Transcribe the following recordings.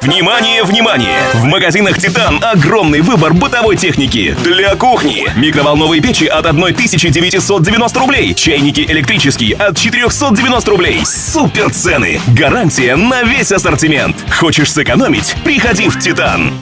Внимание, внимание! В магазинах «Титан» огромный выбор бытовой техники для кухни. Микроволновые печи от 1990 рублей. Чайники электрические от 490 рублей. Супер цены! Гарантия на весь ассортимент. Хочешь сэкономить? Приходи в «Титан».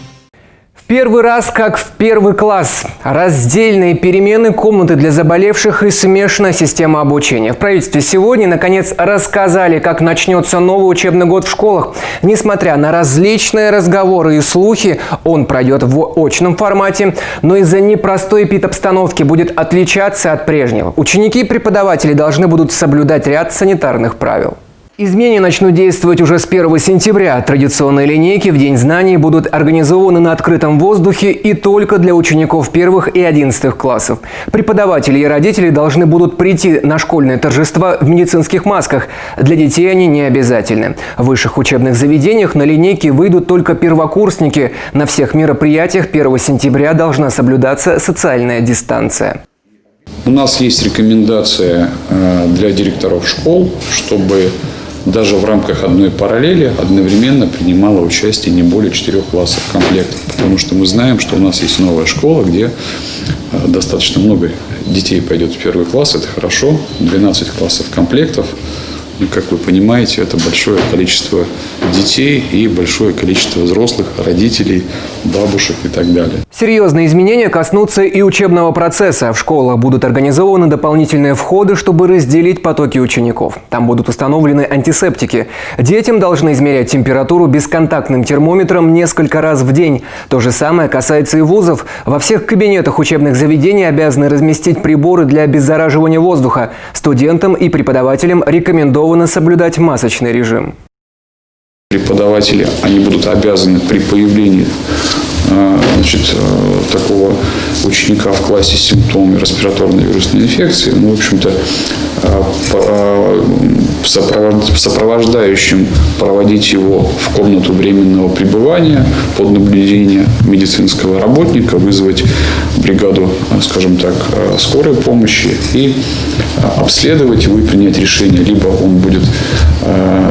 Первый раз, как в первый класс. Раздельные перемены, комнаты для заболевших и смешанная система обучения. В правительстве сегодня, наконец, рассказали, как начнется новый учебный год в школах. Несмотря на различные разговоры и слухи, он пройдет в очном формате, но из-за непростой эпидобстановки будет отличаться от прежнего. Ученики и преподаватели должны будут соблюдать ряд санитарных правил. Изменения начнут действовать уже с 1 сентября. Традиционные линейки в День знаний будут организованы на открытом воздухе и только для учеников первых и 11 классов. Преподаватели и родители должны будут прийти на школьные торжества в медицинских масках. Для детей они не обязательны. В высших учебных заведениях на линейки выйдут только первокурсники. На всех мероприятиях 1 сентября должна соблюдаться социальная дистанция. У нас есть рекомендация для директоров школ, чтобы даже в рамках одной параллели одновременно принимало участие не более 4 классов комплектов. Потому что мы знаем, что у нас есть новая школа, где достаточно много детей пойдет в первый класс. Это хорошо. 12 классов комплектов. И, как вы понимаете, это большое количество детей и большое количество взрослых, родителей, бабушек и так далее. Серьезные изменения коснутся и учебного процесса. В школах будут организованы дополнительные входы, чтобы разделить потоки учеников. Там будут установлены антисептики. Детям должны измерять температуру бесконтактным термометром несколько раз в день. То же самое касается и вузов. Во всех кабинетах учебных заведений обязаны разместить приборы для обеззараживания воздуха. Студентам и преподавателям рекомендовано соблюдать масочный режим. Преподаватели, они будут обязаны при появлении такого ученика в классе с симптомами респираторной вирусной инфекции, в общем-то, сопровождающим проводить его в комнату временного пребывания под наблюдение медицинского работника, вызвать бригаду, скажем так, скорой помощи и обследовать его и принять решение. Либо он будет,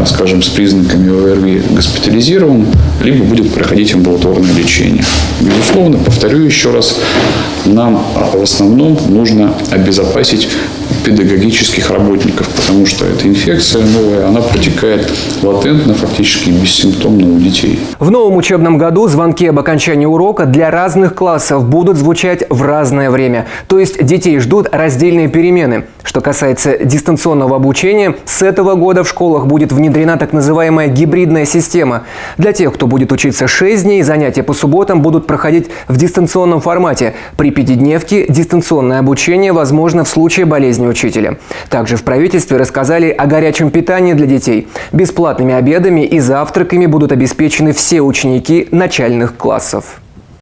скажем, с признаками ОРВИ госпитализирован, либо будет проходить амбулаторное лечение. Безусловно, повторю еще раз, нам в основном нужно обезопасить педагогических работников, потому что эта инфекция новая, она протекает латентно, фактически бессимптомно у детей. В новом учебном году звонки об окончании урока для разных классов будут звучать в разное время. То есть детей ждут раздельные перемены. Что касается дистанционного обучения, с этого года в школах будет внедрена так называемая гибридная система. Для тех, кто будет учиться 6 дней, занятия по субботам будут проходить в дистанционном формате. При пятидневке дистанционное обучение возможно в случае болезни учителя. Также в правительстве рассказали о горячем питании для детей. Бесплатными обедами и завтраками будут обеспечены все ученики начальных классов.